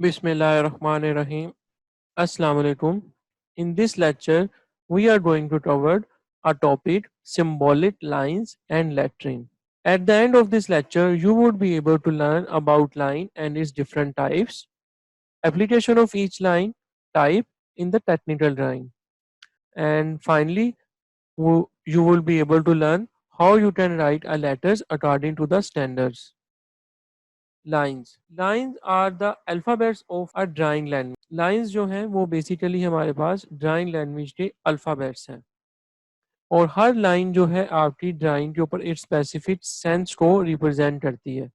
Bismillahirrahmanirrahim. Assalamu alaikum. In this lecture, we are going to cover a topic symbolic lines and lettering. At the end of this lecture, you would be able to learn about line and its different types, application of each line type in the technical drawing, and finally, you will be able to learn how you can write a letters according to the standards. Lines are the alphabets of a drawing language. Lines जो हैं वो basically हमारे पास drawing language के alphabets हैं और हर line जो है आपकी ड्राइंग के ऊपर एक स्पेसिफिक सेंस को रिप्रेजेंट करती है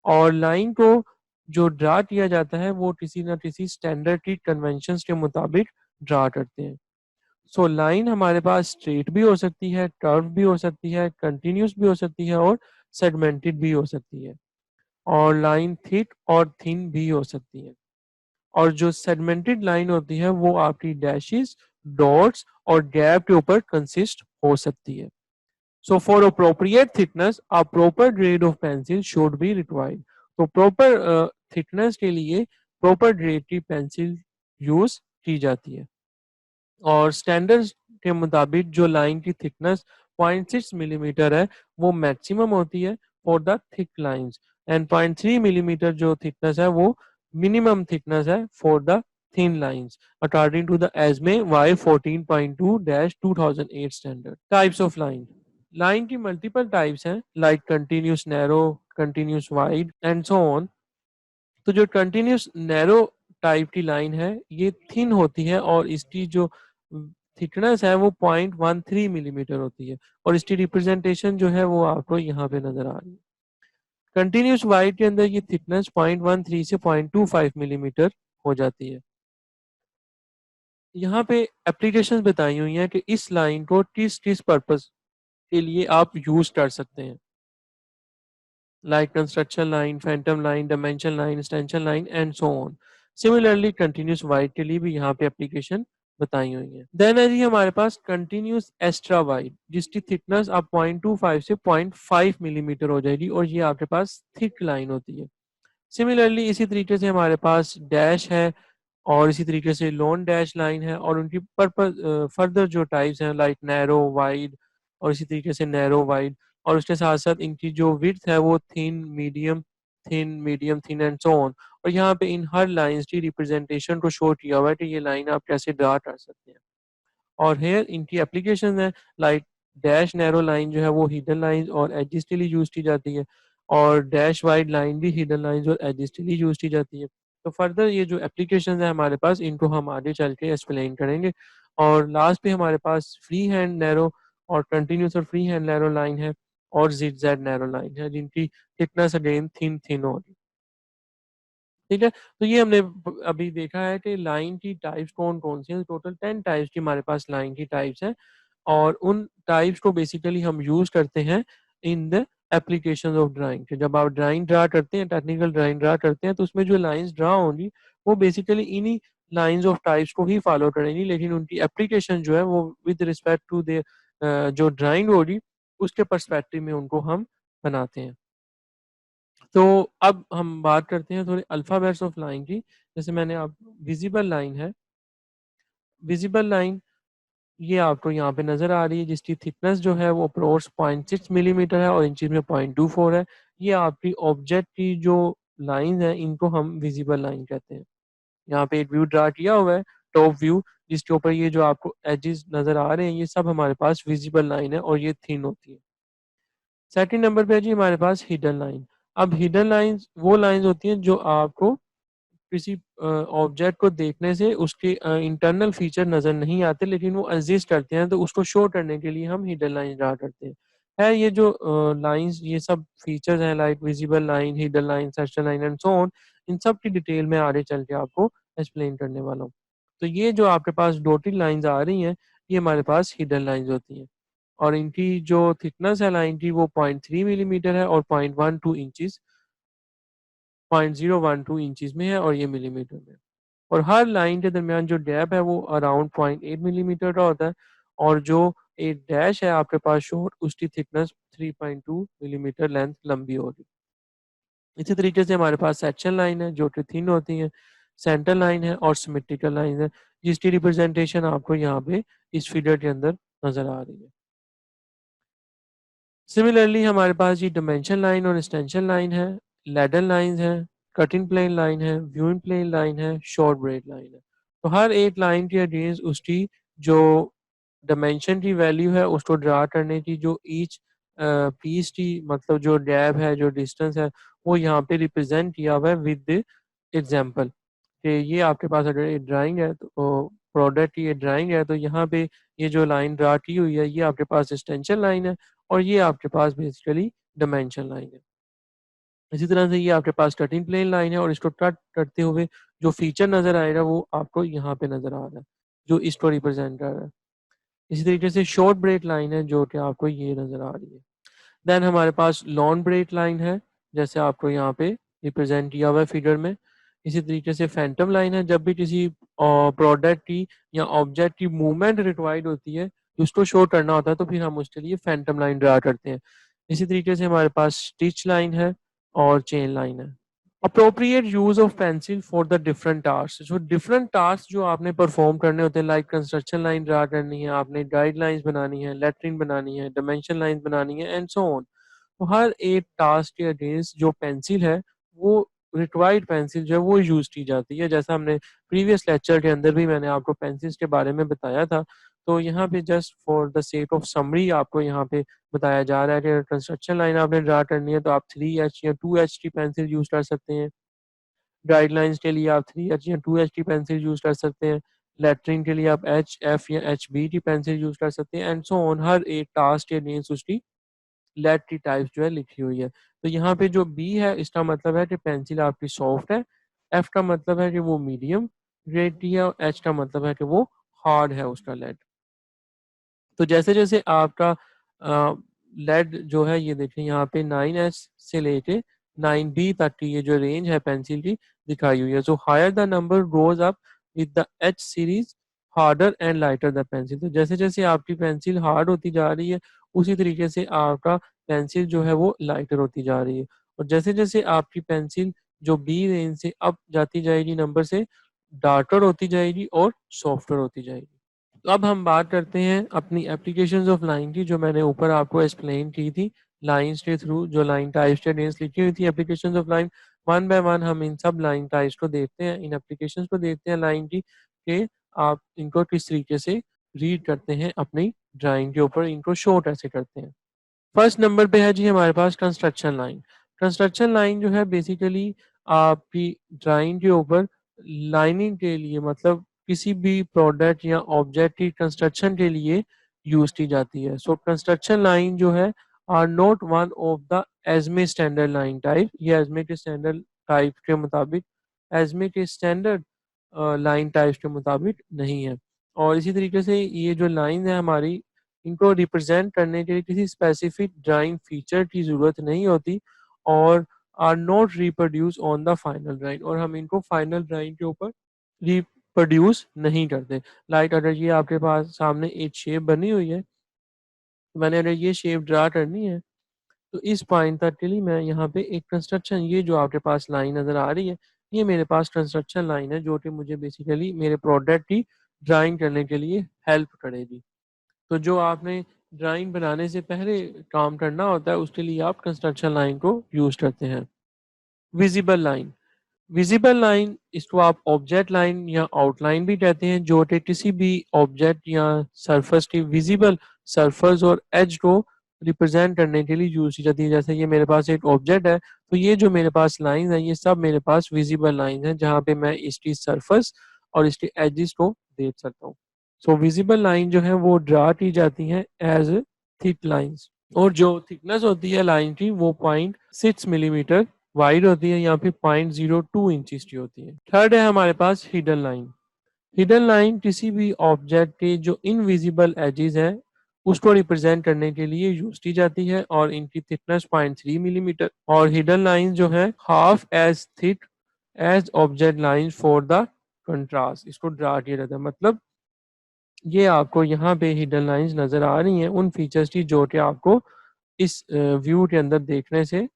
और लाइन को जो ड्रा किया जाता है वो किसी ना किसी स्टैंडर्ड की कन्वेंशंस के मुताबिक ड्रा करते हैं। सो लाइन हमारे पास स्ट्रेट भी हो सकती है, कर्व भी हो सकती है, कंटिन्यूस भी हो सकती है और सेगमेंटेड भी हो सकती है और लाइन थिक और थिन भी हो सकती है और जो सेगमेंटेड लाइन होती है वो आपकी डैशेस, डॉट्स और गैप के ऊपर कंसिस्ट हो सकती है। So for appropriate thickness a proper grade of pencil should be required. तो प्रॉपर थिकनेस के लिए प्रॉपर ग्रेड की पेंसिल यूज की जाती है और स्टैंडर्ड के मुताबिक जो लाइन की थिकनेस 0.6 मिलीमीटर है वो मैक्सिमम होती है for the thick lines and 0.3 millimetre जो थिकनेस है वो मिनिमम थिकनेस है for the thin lines according to the ASME Y 14.2-2008 standard. Types of line. Line की मल्टीपल टाइप्स हैं like continuous narrow, continuous wide and so on. तो जो continuous narrow type की line है ये थिन होती है और इसकी जो थिकनेस है वो 0.13 मिलीमीटर होती है और इसकी रिप्रेजेंटेशन जो है वो आपको यहाँ पे नजर आ रही है। कंटिन्यूस वाइड के अंदर ये थिकनेस 0.13 से 0.25 मिलीमीटर हो जाती है। यहाँ पे एप्लीकेशंस बताई हुई हैं कि इस लाइन को किस किस पर्पस के लिए आप यूज कर सकते हैं, like construction line, phantom line, dimension line, extension line and so on. Similarly, continuous wide के लिए भी यहाँ पे एप्लीकेशन बताई हुई है। देन है जी हमारे पास कंटिन्यूस एक्स्ट्रा वाइड जिसकी थिकनेस अब 0.25 से 0.5 मिलीमीटर हो जाएगी और ये आपके पास थिक लाइन होती है। सिमिलरली इसी तरीके से हमारे पास डैश है और इसी तरीके से लॉन डैश लाइन है और उनकी पर्पज फर्दर जो टाइप्स हैं लाइक नैरो वाइड और इसी तरीके से नैरो वाइड और उसके साथ साथ इनकी जो विड्थ है वो thin thin and so on. और यहाँ पे इन हर लाइंस की रिप्रेजेंटेशन को शो किया हुआ है कि ये लाइन आप कैसे ड्रा कर सकते हैं और हेयर इनकी एप्लीकेशन है लाइक डैश नैरो लाइन जो है वो हिडन लाइन और एजिस के लिए यूज की जाती है और डैश वाइड लाइन भी हिडन लाइन और एजिस के लिए यूज की जाती है। तो फर्दर ये जो एप्लीकेशन है हमारे पास इनको हम आगे चल के एक्सप्लेन करेंगे और लास्ट पे हमारे पास फ्री हैंड नैरो और कंटिन्यूस और फ्री हैंड नैरो लाइन है और जिग जैग नैरो लाइन है जिनकी थिकनेस अगेन थिन थिन होगी। ठीक है, तो ये हमने अभी देखा है कि लाइन की टाइप्स कौन-कौन सी हैं, टोटल 10 टाइप्स की हमारे पास लाइन की टाइप्स हैं और उन टाइप्स को बेसिकली हम यूज़ करते हैं in the applications of drawing. कि जब आप ड्राइंग ड्रा करते हैं, टेक्निकल ड्राइंग ड्रा करते हैं, तो उसमें जो लाइन्स ड्रा होंगी, वो बेसिकली इन्हीं लाइन्स ऑफ टाइप्स को ही फॉलो करेंगी, लेकिन उनकी एप्लीकेशन जो है वो विद रिस्पेक्ट टू जो ड्राइंग होगी, उसके पर्सपेक्टिव में उनको हम बनाते हैं। तो अब हम बात करते हैं थोड़े अल्फ़ाबेट्स ऑफ लाइन की। जैसे मैंने आप विज़िबल लाइन है, विज़िबल लाइन ये आपको यहाँ पे नज़र आ रही है जिसकी थिकनेस जो है वो अप्रोक्स 0.6 मिलीमीटर है और इंचेस में 0.24 है। ये आपकी ऑब्जेक्ट की जो लाइन्स हैं इनको हम विज़िबल लाइन कहते हैं। यहाँ पे एक व्यू ड्रा किया हुआ है, टॉप व्यू जिसके ऊपर ये जो आपको एजेस नज़र आ रहे हैं ये सब हमारे पास विज़िबल लाइन है और ये थिन होती है। सेकंड नंबर पे है जी हमारे पास हिडन लाइन। अब हिडन लाइन्स वो लाइन्स होती हैं जो आपको किसी ऑब्जेक्ट को देखने से उसके इंटरनल फीचर नज़र नहीं आते लेकिन वो एग्ज़िस्ट करते हैं तो उसको शो करने के लिए हम हिडन लाइन ड्रा करते हैं। है ये जो लाइन्स ये सब फीचर्स हैं like visible line, hidden line, searcher line and so on in सब की डिटेल में आगे चल के आपको एक्सप्लेन करने वाला हूँ। तो ये जो आपके पास डॉटेड लाइन्स आ रही हैं, ये हमारे पास हिडन लाइन्स होती हैं और इनकी जो थिकनेस है लाइन की वो 0.3 मिलीमीटर है और 0.12 इंचेस में है और ये मिलीमीटर में। और हर लाइन के दरमियान जो गैप है वो अराउंड 0.8 मिलीमीटर का होता है और जो एक डैश है आपके पास शॉर्ट उसकी थिकनेस 3.2 मिलीमीटर लेंथ लंबी होगी। इसी तरीके से हमारे पास सेक्शन लाइन है जो कि थिन होती है सेंटर लाइन है और सिमेट्रिकल लाइन है, जिसकी रिप्रेजेंटेशन आपको यहाँ पे इस फिगर के अंदर नजर आ रही है। सिमिलरली हमारे पास ये डिमेंशन लाइन और एक्सटेंशन लाइन है, लैडर लाइन है, कटिंग प्लेन लाइन है, व्यूइंग प्लेन लाइन है, शॉर्ट ब्रेड लाइन है। तो हर एक लाइन के अगेंस्ट उसकी जो डिमेंशन की वैल्यू है उसको ड्रा करने की जो ईच पीस की मतलब जो गैप है, जो डिस्टेंस है, वो यहाँ पे रिप्रेजेंट किया हुआ है विद एग्जाम्पल। कि ये आपके पास अगर एक ड्राइंग है तो प्रोडक्ट की ये ड्राइंग है, तो यहाँ पे ये जो लाइन ड्रा की हुई है ये आपके पास एक्सटेंशन लाइन है और ये आपके पास बेसिकली डिमेंशन लाइन है। इसी तरह से ये आपके पास कटिंग प्लेन लाइन है और इसको कट करते हुए जो फीचर नजर आएगा वो आपको यहाँ पे नजर आ रहा है, जो इसको रिप्रेजेंट कर रहा है। इसी तरीके से शॉर्ट ब्रेक लाइन है जो कि आपको ये नजर आ रही है। देन हमारे पास लॉन्ग ब्रेक लाइन है, जैसे आपको यहाँ पे रिप्रेजेंट किया हुआ है फिगर में। इसी तरीके से फैंटम लाइन है, जब भी किसी प्रोडक्ट की या ऑब्जेक्ट की मूवमेंट रिक्वायर्ड होती है, उसको शो करना होता है, तो फिर हम उसके लिए फैंटम लाइन ड्रा करते हैं। इसी तरीके से हमारे पास स्टिच लाइन है और चेन लाइन है। Appropriate use of pencil for the different task, जो डिफरेंट टास्क जो आपने परफॉर्म करने होते हैं, लाइक कंस्ट्रक्शन लाइन ड्रा करनी है, आपने गाइडलाइंस बनानी है, लेटरिंग बनानी है, डायमेंशन लाइन बनानी है एंड सो ऑन। तो हर एक टास्क के अगेंस्ट जो पेंसिल है वो रिक्वायर्ड पेंसिल जो है वो यूज की जाती है। जैसा हमने प्रीवियस लेक्चर के अंदर भी मैंने आपको पेंसिल्स के बारे में बताया था। तो यहाँ पे just for the sake of summary आपको यहाँ पे बताया जा रहा है कि कंस्ट्रक्शन लाइन आपने ड्रा करनी है तो आप 3H या 2H की पेंसिल यूज कर सकते हैं। गाइडलाइंस के लिए आप 3H या 2H की पेंसिल यूज कर सकते हैं। लेटरिंग के लिए आप HF या HB की पेंसिल यूज कर सकते हैं एंड सो ऑन। हर एक टास्क के अगेंस्ट उसकी लेड की टाइप्स जो है लिखी हुई है। तो यहाँ पे जो बी है इसका मतलब है कि पेंसिल आपकी सॉफ्ट है, एफ का मतलब है कि वो मीडियम ग्रेड की है और एच का मतलब है कि वो हार्ड है उसका लेड। तो जैसे जैसे आपका लेड जो है ये देखें यहाँ पे 9H से लेके 9B तक की ये जो रेंज है पेंसिल की दिखाई हुई है। So higher the number goes up with the H series harder and lighter the pencil. तो जैसे जैसे आपकी पेंसिल हार्ड होती जा रही है उसी तरीके से आपका पेंसिल जो है वो लाइटर होती जा रही है। और जैसे जैसे आपकी पेंसिल जो बी रेंज से अप जाती जाएगी नंबर से, डार्कर होती जाएगी और सॉफ्टर होती जाएगी। तो अब हम बात करते हैं अपनी एप्लीकेशंस ऑफ लाइन की, जो मैंने ऊपर आपको एक्सप्लेन की थी। लाइंस के थ्रू जो लाइन टाइप्स के अगेंस्ट लिखी हुई थी applications of line, one by one हम इन सब लाइन टाइप्स को देखते हैं, इन एप्लीकेशंस को देखते हैं लाइन की, कि आप इनको किस तरीके से रीड करते हैं अपनी ड्राइंग के ऊपर, इनको शो कैसे करते हैं। फर्स्ट नंबर पे है जी हमारे पास कंस्ट्रक्शन लाइन। कंस्ट्रक्शन लाइन जो है बेसिकली आपकी ड्राइंग के ऊपर लाइनिंग के लिए, मतलब किसी भी प्रोडक्ट या ऑब्जेक्ट की कंस्ट्रक्शन के लिए यूज की जाती है। सो कंस्ट्रक्शन लाइन जो है are not one of the ASME standard line type. ये एजमे के स्टैंडर्ड टाइप के मुताबिक, एजमे के स्टैंडर्ड लाइन टाइप्स के मुताबिक नहीं है। और इसी तरीके से ये जो लाइन है हमारी, इनको रिप्रेजेंट करने के लिए किसी स्पेसिफिक ड्राइंग फीचर की ज़रूरत नहीं होती और are not reproduce on the final drawing, और हम इनको फाइनल ड्राइंग के ऊपर रिप्रोड्यूस नहीं करते। लाइक अगर ये आपके पास सामने एक शेप बनी हुई है, तो मैंने अगर ये शेप ड्रा करनी है तो इस पॉइंट तक के लिए मैं यहाँ पे एक कंस्ट्रक्शन, ये जो आपके पास लाइन नज़र आ रही है ये मेरे पास कंस्ट्रक्शन लाइन है, जो कि मुझे बेसिकली मेरे प्रोडक्ट की ड्राइंग करने के लिए हेल्प करेगी। तो जो आपने ड्राइंग बनाने से पहले काम करना होता है उसके लिए आप कंस्ट्रक्शन लाइन को यूज करते हैं। विजिबल लाइन, विजिबल लाइन इसको आप ऑब्जेक्ट लाइन या आउटलाइन भी कहते हैं, जो कि किसी भी ऑब्जेक्ट या सरफेस की विजिबल सरफेस और एज को रिप्रेजेंट करने के लिए यूज की जाती है। जैसे ये मेरे पास एक ऑब्जेक्ट है, तो ये जो मेरे पास लाइन है ये सब मेरे पास विजिबल लाइन है, जहाँ पे मैं इसकी सरफेस और इसके एजिस को देख सकता हूँ। सो विजिबल लाइन जो है वो ड्रा की जाती है एज थिक लाइंस, और जो थिकनेस होती है लाइन की वो 0.6 मिलीमीटर वाइड होती है, यहाँ पे 0.02 इंच की होती है। थर्ड है हमारे पास हिडन लाइन। हिडन लाइन किसी भी ऑब्जेक्ट के जो इनविजिबल एजेस है उसको रिप्रेजेंट करने के लिए यूज की जाती है और इनकी थिकनेस 0.3 मिलीमीटर, और हिडन लाइन जो है half as thick as object line for the contrast, इसको ड्रा किया जाता है। मतलब ये आपको यहाँ पे हिडन लाइंस नजर आ रही हैं उन फीचर्स की जो कि आपको इस व्यू के अंदर देखने से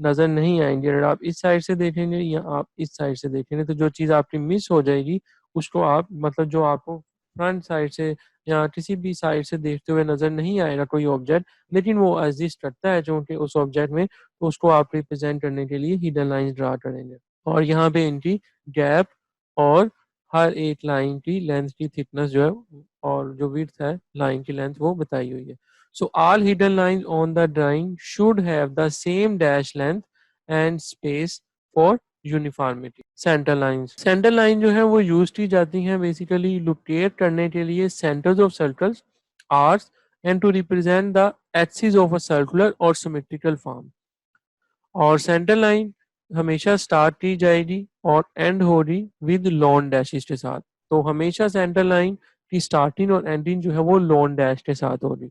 नज़र नहीं आएंगी। अगर आप इस साइड से देखेंगे या आप इस साइड से देखेंगे तो जो चीज़ आपकी मिस हो जाएगी उसको आप मतलब जो आपको फ्रंट साइड से या किसी भी साइड से देखते हुए नज़र नहीं आएगा कोई ऑब्जेक्ट, लेकिन वो एग्जिस्ट करता है चूँकि उस ऑब्जेक्ट में, तो उसको आप रिप्रेजेंट करने के लिए हिडन लाइंस ड्रा करेंगे। और यहाँ पे इनकी गैप और हर एक लाइन की लेंथ की थिकनेस जो है और जो विड्थ है लाइन की लेंथ वो बताई हुई है। So all hidden lines on the drawing should have the same dash length and space for uniformity. Center lines. Center line जो है वो यूज की जाती हैं बेसिकली लोकेट करने के लिए centers of circles, arcs and to represent the axis of a circular or symmetrical form. और सेंटर लाइन हमेशा स्टार्ट की जाएगी और एंड होगी विद लॉन डैशेस के साथ। तो हमेशा सेंटर लाइन की स्टार्टिंग और एंडिंग जो है वो लॉन डैश के साथ होगी।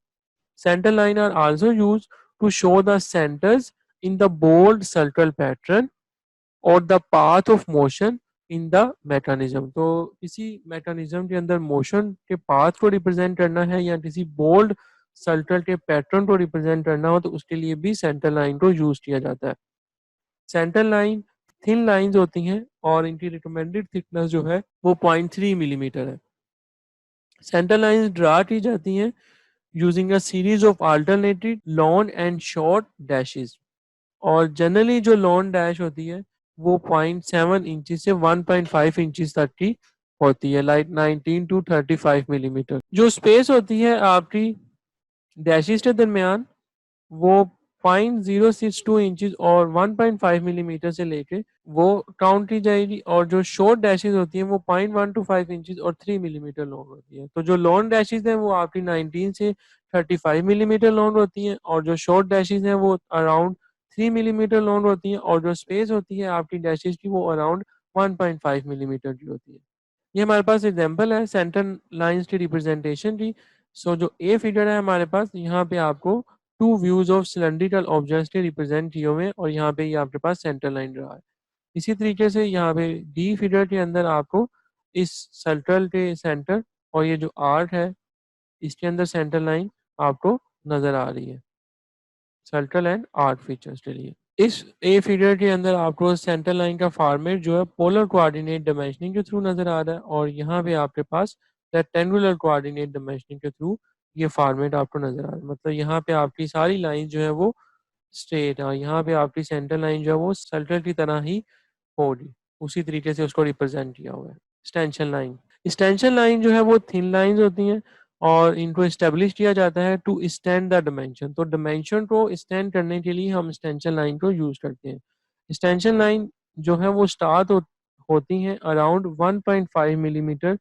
Center line are also used to show the centers in the bold circle pattern or the path of motion in the mechanism। तो किसी mechanism के अंदर motion के path को represent करना है या किसी bold circle के pattern को represent करना हो तो उसके लिए भी center line को use किया जाता है। Center line thin lines होती हैं और इनकी recommended thickness जो है वो 0.3 मिलीमीटर है। Center lines ड्रा की जाती हैं using a series of alternated long and short dashes और जनरली जो लॉन्ग डैश होती है वो 0.7 इंचज से 1.5 इंचज तक की होती है, लाइक 19 टू 35 मिलीमीटर। जो स्पेस होती है आपकी डैशेस के दरमियान वो 0.062 इंचज और 1.5 मिलीमीटर से लेके वो काउंट की जाएगी और जो शॉर्ट डैशेस होती हैं वो 0.125 इंचज और 3 मिलीमीटर लॉन्ग होती है। तो जो लॉन्ग डैशेस हैं वो आपकी 19 से 35 मिलीमीटर लॉन्ग होती हैं और जो शॉर्ट डैशेस हैं वो अराउंड 3 मिलीमीटर लॉन्ग होती हैं और जो स्पेस होती है आपकी डैशेस की वो अराउंड 1.5 मिलीमीटर की होती है। ये हमारे पास एग्जांपल है सेंटर लाइंस की रिप्रेजेंटेशन की। सो जो ए फिगर है हमारे पास यहाँ पे आपको to views of cylindrical objects के रिप्रेजेंट किए हुए हैं और यहाँ पे ये आपके पास सेंटर लाइन रहा है। इसी तरीके से यहाँ पे डी फिगर के अंदर आपको इस सर्कल के सेंटर और ये जो आर्क है इसके अंदर सेंटर लाइन आपको नजर आ रही है सर्कल एंड आर्क फीचर्स के लिए। इस ए फिगर के अंदर आपको सेंटर लाइन का फॉर्मेट जो है पोलर कोऑर्डिनेट डायमेंशनिंग के थ्रू नजर आ रहा है और यहाँ पे आपके पास रेक्टेंगुलर कोऑर्डिनेट डायमेंशनिंग के थ्रू ये फॉर्मेट आपको नजर आ रहा है। मतलब यहाँ पे आपकी सारी लाइन जो है वो स्ट्रेट है, यहाँ पे आपकी सेंटर लाइन जो है वो सर्कल की तरह ही होगी, उसी तरीके से उसको रिप्रेजेंट किया हुआ है। एक्सटेंशन लाइन, एक्सटेंशन लाइन जो है वो थिन लाइंस होती हैं और इनको इस्टेब्लिश किया जाता है टू एक्सटेंड द डायमेंशन। तो डायमेंशन को एक्सटेंड करने के लिए हम एक्सटेंशन लाइन को यूज करते हैं। एक्सटेंशन लाइन जो है वो स्टार्ट होती हैं अराउंड 1.5 मिलीमीटर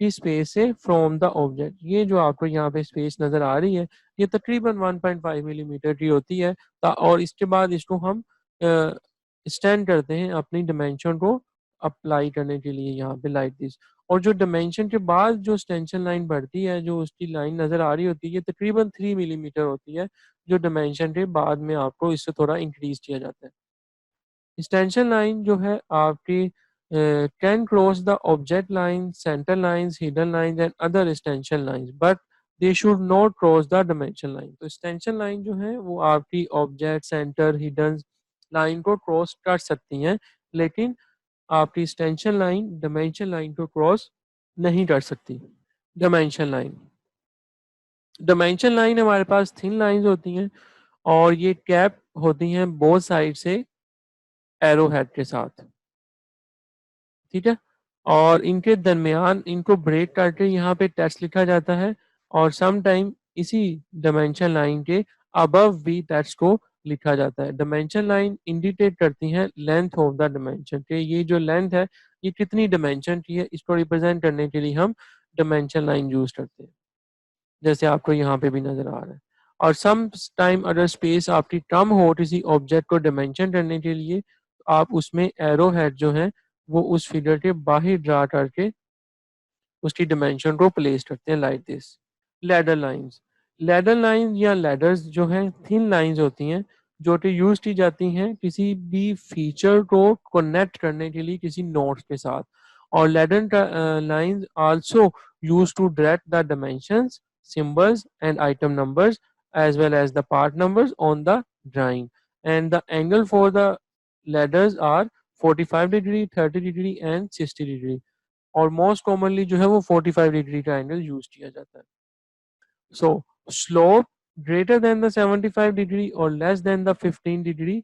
की स्पेस से फ्रॉम द ऑब्जेक्ट। ये जो आपको यहाँ पे स्पेस नजर आ रही है ये तकरीबन 1.5 मिलीमीटर की होती है और इसके बाद इसको हम एक्सटेंड करते हैं अपनी डायमेंशन को अप्लाई करने के लिए यहाँ पे लाइक दिस। और जो डायमेंशन के बाद जो एक्सटेंशन लाइन बढ़ती है जो उसकी लाइन नजर आ रही होती है तकरीबन 3 मिलीमीटर होती है जो डायमेंशन के बाद में आपको इससे थोड़ा इंक्रीज किया जाता है। एक्सटेंशन लाइन जो है आपकी can cross the object line, centre lines, hidden lines and other extension lines but they should not cross the dimension line. तो एक्सटेंशन लाइन जो है वो आपकी ऑब्जेक्ट, सेंटर, हिडन लाइन को क्रॉस कर सकती हैं लेकिन आपकी एक्सटेंशन लाइन डायमेंशन लाइन को क्रॉस नहीं कर सकती। डायमेंशन लाइन, डायमेंशन लाइन हमारे पास थिन लाइंस होती हैं और ये कैप होती हैं बोथ साइड से एरो हेड के साथ, ठीक है। और इनके दरमियान इनको ब्रेक करके यहाँ पे टेक्स्ट लिखा जाता है और सम टाइम इसी डायमेंशन लाइन के अबव भी टेक्स्ट को लिखा जाता है। डायमेंशन लाइन इंडिकेट करती हैं लेंथ ऑफ द डायमेंशन के, ये जो लेंथ है ये कितनी डायमेंशन की है इसको रिप्रेजेंट करने के लिए हम डायमेंशन लाइन यूज करते हैं, जैसे आपको यहाँ पे भी नजर आ रहा है। और सम टाइम अगर स्पेस आपकी कम हो किसी ऑब्जेक्ट को डायमेंशन करने के लिए आप उसमें एरो हेड जो है वो उस फिगर के बाहर ड्रा करके उसकी डायमेंशन को प्लेस करते हैं like this. Ladder lines, ladder line या लैडर्स जो हैं थिन लाइंस होती हैं जो कि यूज की जाती हैं किसी भी फीचर को कनेक्ट करने के लिए किसी नोट्स के साथ। और leader lines also use to direct the dimensions, symbols and item numbers as well as the part numbers on the drawing and the angle for the ladders are 45 degree, 30 degree and 60 degree, और most commonly जो है वो 45 degree का angle use किया जाता है. सो slope greater than the 75 degree or less than the 15 degree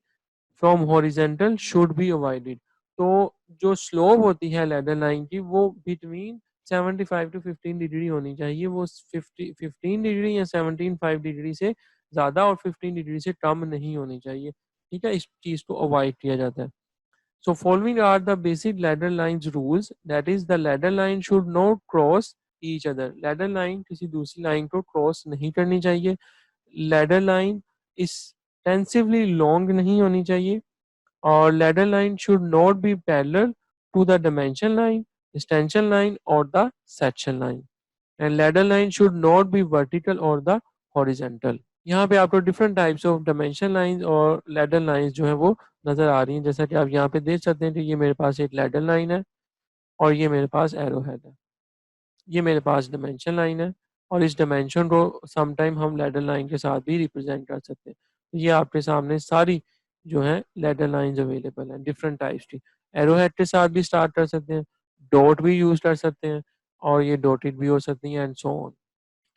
from horizontal should be avoided. तो जो स्लोप होती है लैडर लाइन की वो बिटवीन 75 टू 15 डिग्री होनी चाहिए. वो 15 डिग्री या 17 डिग्री से ज़्यादा और 15 डिग्री से कम नहीं होनी चाहिए. ठीक है, इस चीज़ को अवॉइड किया जाता है. So following are the basic ladder lines rules. That is, the ladder line should not cross each other. Ladder line किसी दूसरी लाइन को क्रॉस नहीं करनी चाहिए. Ladder line extensively long नहीं होनी चाहिए. और ladder line should not be parallel to the dimension line, extension line or the section line. And ladder line should not be vertical or the horizontal. यहाँ पे आपको different types of dimension lines और leader lines जो है वो नज़र आ रही हैं. जैसा कि आप यहाँ पे देख सकते हैं कि ये मेरे पास एक लैडर लाइन है और ये मेरे पास एरो हेड है. ये मेरे पास डायमेंशन लाइन है और इस डायमेंशन को समटाइम हम लैडर लाइन के साथ भी रिप्रेजेंट कर सकते हैं. ये आपके सामने सारी जो है लैडर लाइंस अवेलेबल हैं डिफरेंट टाइप्स की. एरो हेड के साथ भी स्टार्ट कर सकते हैं, डॉट भी यूज कर सकते हैं और ये डॉटेड भी हो सकती हैं and so on.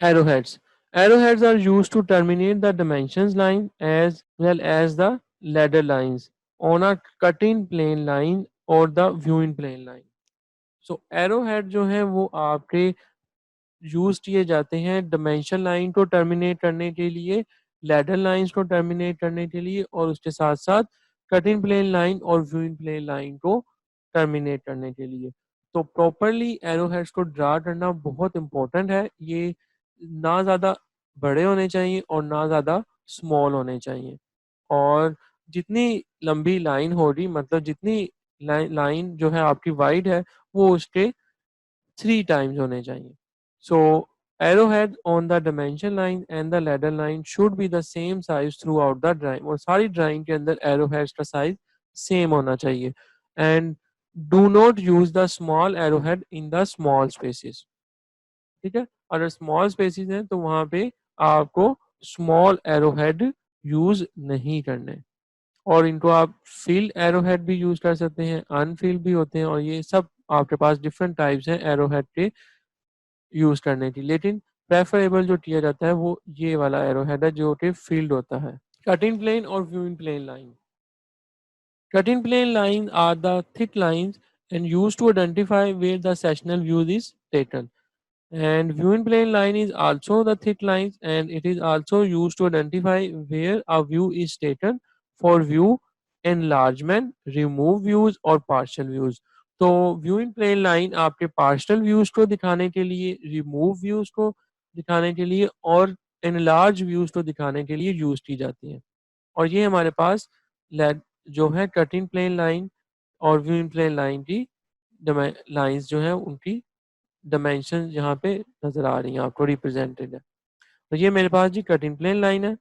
Arrowheads. Arrowheads are used to terminate the dimensions line as well as the ladder lines on a cutting plane line or the viewing plane line. So arrowhead जो है वो आपके use किए जाते हैं dimension line को terminate करने के लिए, लैडर लाइंस को टर्मिनेट करने के लिए और उसके साथ साथ कटिंग प्लेन लाइन और व्यूइंग प्लेन लाइन को टर्मिनेट करने के लिए. तो प्रॉपरली एरोहेड्स को ड्रा करना बहुत इंपॉर्टेंट है. ये ना ज़्यादा बड़े होने चाहिए और ना ज़्यादा स्मॉल होने चाहिए. और जितनी लंबी लाइन होगी, मतलब जितनी लाइन जो है आपकी वाइड है वो उसके 3 times होने चाहिए. So arrowhead on the dimension line and the ladder line should be the same size throughout the drawing. और सारी ड्राइंग के अंदर arrowheads का साइज सेम होना चाहिए. And do not use the small arrowhead in the small spaces. ठीक है, अगर स्मॉल स्पेसेस हैं तो वहां पे आपको स्मॉल एरोहेड यूज नहीं करने. और इनको आप फील्ड एरोहेड भी यूज कर सकते हैं, अनफील्ड भी होते हैं और ये सब आपके पास डिफरेंट टाइप्स हैं एरोहेड के यूज करने की. लेकिन प्रेफरेबल जो किया जाता है वो ये वाला एरोहेड है जो कि फील्ड होता है. कटिंग प्लेन और viewing plane line. Cutting plane line are the thick lines and used to identify where the sectional view is taken. And viewing plane line is also the thick lines and it is also used to identify where a view is taken for view enlargement, remove views और partial views. तो viewing plane line आपके partial views को दिखाने के लिए, remove views को दिखाने के लिए और enlarge views को दिखाने के लिए यूज की जाती है. और ये हमारे पास जो है कटिंग प्लेन लाइन और व्यूइंग प्लेन लाइन की लाइंस जो है उनकी डायमेंशन यहाँ पे नज़र आ रही हैं आपको रिप्रेजेंटेड है. तो ये मेरे पास जी कटिंग प्लेन लाइन है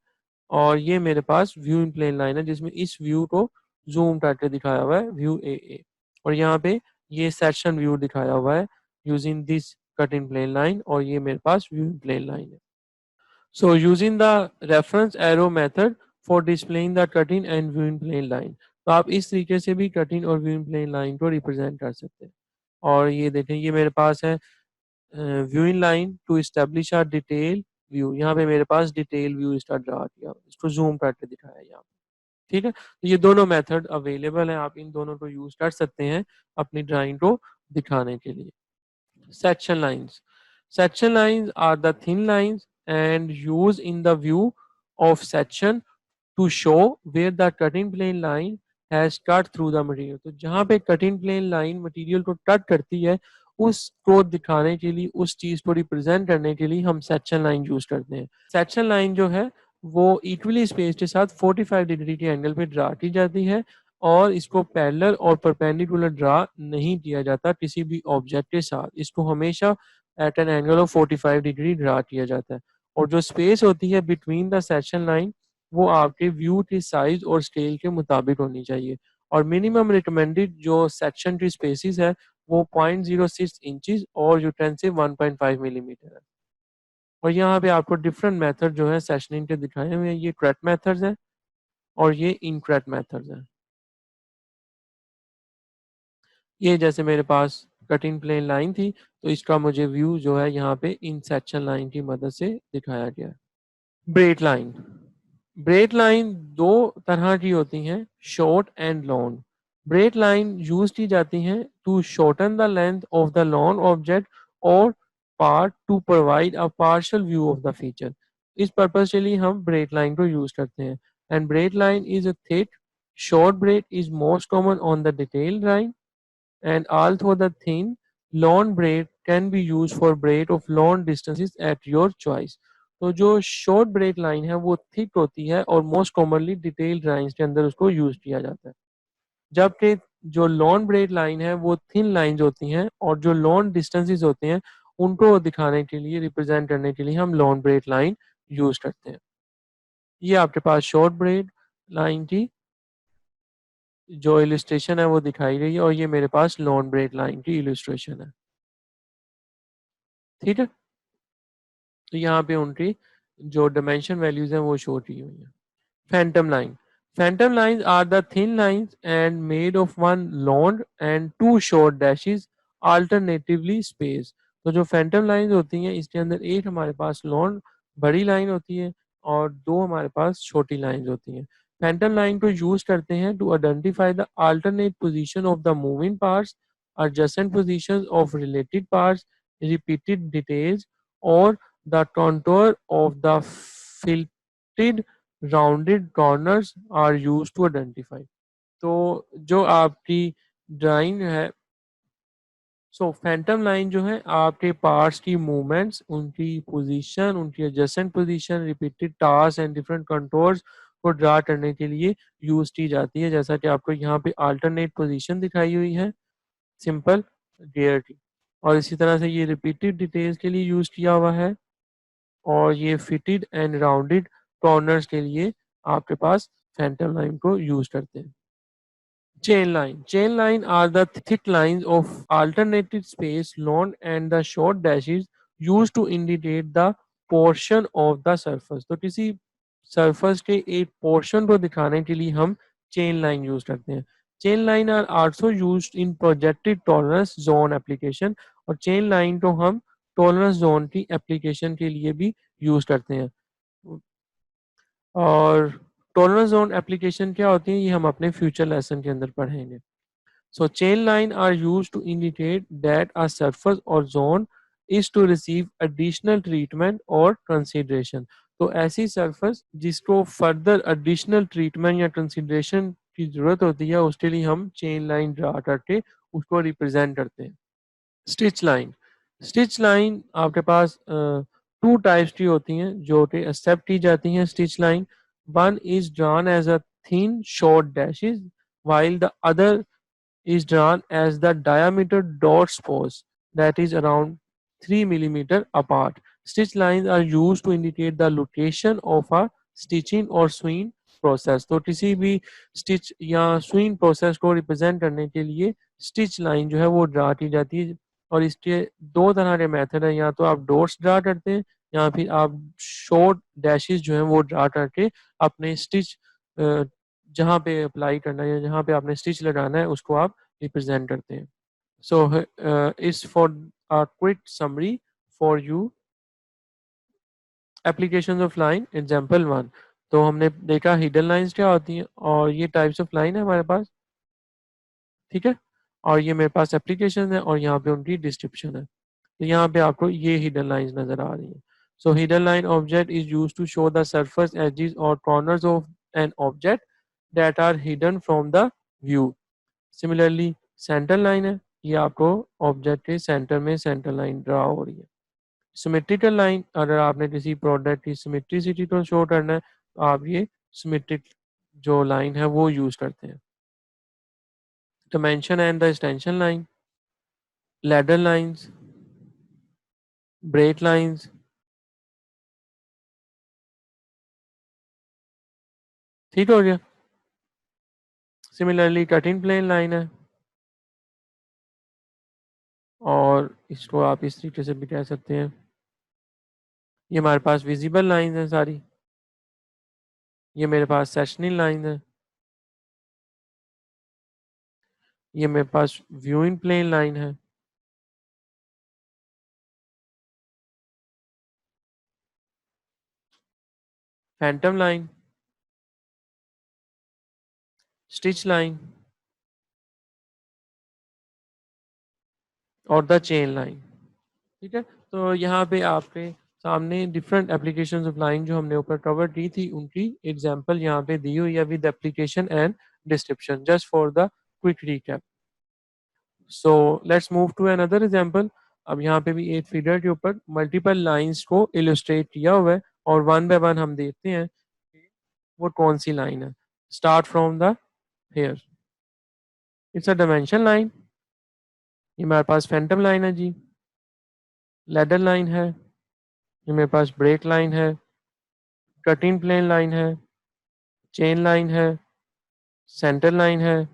और ये मेरे पास व्यूइंग प्लेन लाइन है जिसमें इस व्यू को जूम करके दिखाया हुआ है व्यू ए. और यहाँ पे ये सेक्शन व्यू दिखाया हुआ है using this cutting plane line और ये मेरे पास व्यूइंग प्लेन लाइन है. So using the reference arrow method for displaying the cutting and viewing plane line. तो आप इस तरीके से भी कटिंग और व्यूइंग प्लेन लाइन को रिप्रेजेंट कर सकते हैं. और ये देखें ये मेरे पास है viewing line to establish a detail view. यहाँ पे मेरे पास डिटेल व्यू स्टार्ट ड्रा किया, इसको जूम करके दिखाया यहाँ पे. ठीक है, तो ये दोनों मेथड अवेलेबल हैं, आप इन दोनों को यूज कर सकते हैं अपनी ड्राइंग को दिखाने के लिए. Section lines. Section lines are the thin lines and use in the view of section to show where the cutting plane line has cut through the material. तो जहाँ पे कटिंग प्लेन लाइन मटेरियल को cut करती है उसको दिखाने के लिए, उस चीज को रिप्रेजेंट करने के लिए हम सेक्शन लाइन यूज करते हैं. सेक्शन लाइन जो है वो इक्वली स्पेस के साथ 45 डिग्री के एंगल पे ड्रा की जाती है और इसको पैरेलल और परपेंडिकुलर ड्रा नहीं किया जाता किसी भी ऑब्जेक्ट के साथ. इसको हमेशा at an angle of 45 degree draw किया जाता है. और जो स्पेस होती है बिटवीन द सेक्शन लाइन वो आपके व्यू की साइज और स्केल के मुताबिक होनी चाहिए. और मिनिमम रिकमेंडेड जो सेक्शन की स्पेसिस है वो 0.06 इंचेस और यूटेंसिव 1.5 मिलीमीटर है. और यहाँ पे आपको डिफरेंट मेथड जो है सेशनिंग के दिखाए हुए हैं. ये कट मेथड्स हैं और ये इनकरेक्ट मेथड्स हैं। ये जैसे मेरे पास कटिंग प्लेन लाइन थी, तो इसका मुझे व्यू जो है यहाँ पे इन सेक्शन लाइन की मदद से दिखाया गया है। ब्रेक लाइन, ब्रेक लाइन दो तरह की होती हैं, short and long. Break line use की जाती हैं to shorten the length of the long object or part to provide a partial view of the feature. इस पर्पज के लिए हम ब्रेक लाइन को यूज करते हैं। And break line is a thick short break is most common on the detail line, and although the thin lawn braid can be used for braid of long distances at your choice। तो जो short break line है वो thick होती है और most commonly detailed lines के अंदर उसको यूज किया जाता है, जबकि जो लॉन्ग ब्रेक लाइन है वो थिन लाइंस होती हैं और जो लॉन्ग डिस्टेंसेस होते हैं उनको दिखाने के लिए, रिप्रेजेंट करने के लिए हम लॉन्ग ब्रेक लाइन यूज करते हैं। ये आपके पास शॉर्ट ब्रेक लाइन की जो इलस्ट्रेशन है वो दिखाई गई है और ये मेरे पास लॉन्ग ब्रेक लाइन की इलस्ट्रेशन है। ठीक है, तो यहाँ पे उनकी जो डायमेंशन वैल्यूज हैं वो शो की हुई हैं। Phantom line. Phantom lines are the thin lines and made of one long and two short dashes alternatively spaced। तो जो phantom lines होती हैं इसके अंदर एक हमारे पास long बड़ी लाइन होती है और दो हमारे पास छोटी लाइंस होती हैं। Phantom line को यूज करते हैं to identify the alternate position of the moving parts, adjacent positions of related parts, repeated details, or the contour of the filtered rounded corners are used to identify. तो जो आपकी drawing है, सो Phantom line जो है आपके parts की movements, उनकी position, उनकी adjacent position, repeated task and different controls को ड्रा करने के लिए यूज की जाती है। जैसा कि आपको यहाँ पे अल्टरनेट पोजीशन दिखाई हुई है, सिंपल गियर की, और इसी तरह से ये रिपीटेड डिटेल्स के लिए यूज किया हुआ है और ये फिटेड एंड राउंडेड कॉर्नर्स के लिए आपके पास फैंटम लाइन को यूज करते हैं। Chain line are the thick lines of alternated space long and the short dashes used to indicate the portion of the surface। तो किसी surface के एक portion को दिखाने के लिए हम chain line use करते हैं। Chain line are also used in projected tolerance zone application और chain line को हम tolerance zone की application के लिए भी use करते हैं। और टॉलरेंस जोन एप्लीकेशन क्या होती है ये हम अपने फ्यूचर लेसन के अंदर पढ़ेंगे। So chain line are use to indicate that a surface or zone is to receive additional treatment or consideration. तो ऐसी सरफेस जिसको फर्दर एडिशनल ट्रीटमेंट या कंसिडरेशन की जरूरत होती है उसके लिए हम चेन लाइन ड्रा करके उसको रिप्रेजेंट करते हैं। स्टिच लाइन, स्टिच लाइन आपके पास टू टाइप्स की होती हैं जो कि एक्सेप्ट की जाती हैं stitch line. One is drawn as a thin short dashes while the other is drawn as the diameter dot spots that is around 3 millimeter apart। Stitch lines are used to indicate the location of a stitching or sewing process। तो किसी भी stitch या swing process को represent करने के लिए stitch line जो है वो ड्रा की जाती है और इसके दो तरह के मेथड है, या तो आप डॉट्स ड्रा करते हैं या फिर आप शॉर्ट डैशेस जो है वो ड्रा करके अपने स्टिच जहाँ पे अप्लाई करना है या जहाँ पे आपने स्टिच लगाना है उसको आप रिप्रेजेंट करते हैं। सो इस for a quick summary for you application of line example one. तो हमने देखा हिडन लाइंस क्या होती हैं और ये टाइप्स ऑफ लाइन है हमारे पास, ठीक है, और ये मेरे पास एप्लीकेशन है और यहाँ पे उनकी डिस्क्रिप्शन है। तो यहाँ पे आपको ये हिडन लाइंस नजर आ रही है। So hidden line object is used to show the surface edges और corners of an object that are hidden from the view. Similarly centre line है, ये आपको ऑब्जेक्ट के सेंटर में सेंटर लाइन ड्रा हो रही है। सिमेट्रिकल लाइन, अगर आपने किसी प्रोडक्ट की सिमेट्रिसिटी को शो करना है तो आप ये सिमेट्रिक जो लाइन है वो यूज करते हैं। Dimension and the extension line, leader lines, break lines, ठीक हो गया। सिमिलरली कटिंग प्लेन लाइन है और इसको आप इस तरीके से भी कह सकते हैं। ये हमारे पास विजिबल लाइंस हैं सारी। ये मेरे पास सेक्शनल लाइन है, ये मेरे पास व्यू इन प्लेन लाइन है, फैंटम लाइन, स्टिच लाइन और द चेन लाइन। ठीक है, तो यहाँ पे आपके सामने डिफरेंट एप्लीकेशंस ऑफ लाइन जो हमने ऊपर कवर की थी उनकी एग्जांपल यहाँ पे दी हुई है with application and description just for the quick recap. So let's move to another example. अब यहाँ पे भी एक फिगर के ऊपर मल्टीपल लाइंस को इलस्ट्रेट किया हुआ है और वन बाय वन हम देखते हैं कि वो कौन सी लाइन है। Start from the here, it's a dimension line, ये हमारे पास फैंटम लाइन है जी, लैडर लाइन है, ये मेरे पास ब्रेक लाइन है, कटिंग प्लेन लाइन है, चेन लाइन है, सेंटर लाइन है,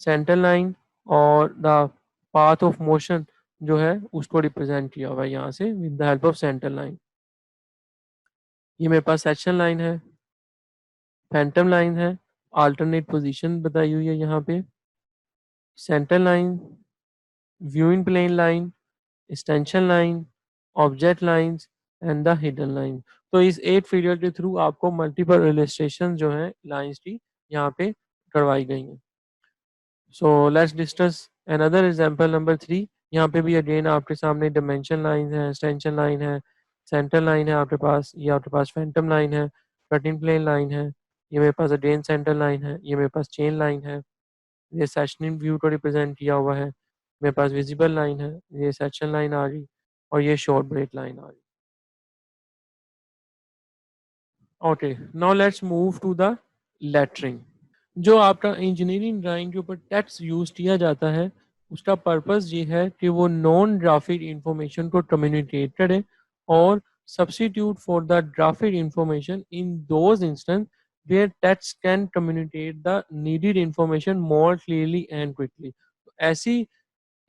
सेंटर लाइन और द पाथ ऑफ मोशन जो है उसको रिप्रेजेंट किया हुआ है यहाँ से with the help of centre line. ये मेरे पास सेक्शन लाइन है, फैंटम लाइन है, अल्टरनेट पोजीशन बताई हुई है यहाँ पे, centre line, viewing plane line, extension line, object lines and the hidden line. तो इस 8 फिगर के थ्रू आपको मल्टीपल इलस्ट्रेशन जो है लाइंस की यहाँ पे करवाई गई हैं। So let's discuss another example number 3। यहाँ पे भी अगेन आपके सामने डायमेंशन लाइन है, एक्सटेंशन लाइन है, सेंटर लाइन है आपके पास, ये आपके पास फैंटम लाइन है, कटिंग प्लेन लाइन है, ये मेरे पास अगेन सेंटर लाइन है, ये मेरे पास चेन लाइन है, ये सेक्शनल व्यू को रिप्रेजेंट किया हुआ है, मेरे पास विजिबल लाइन है, ये सेक्शन लाइन आ रही और ये शॉर्ट ब्रेक लाइन आ रही। Okay, now let's move to the lettering. जो आपका इंजीनियरिंग ड्राइंग के ऊपर टेक्स्ट यूज किया जाता है उसका पर्पस ये है कि वो नॉन ग्राफिक इंफॉर्मेशन को कम्युनिकेट करे और substitute for the graphic information in those instances where text can communicate the needed information more clearly and quickly. ऐसी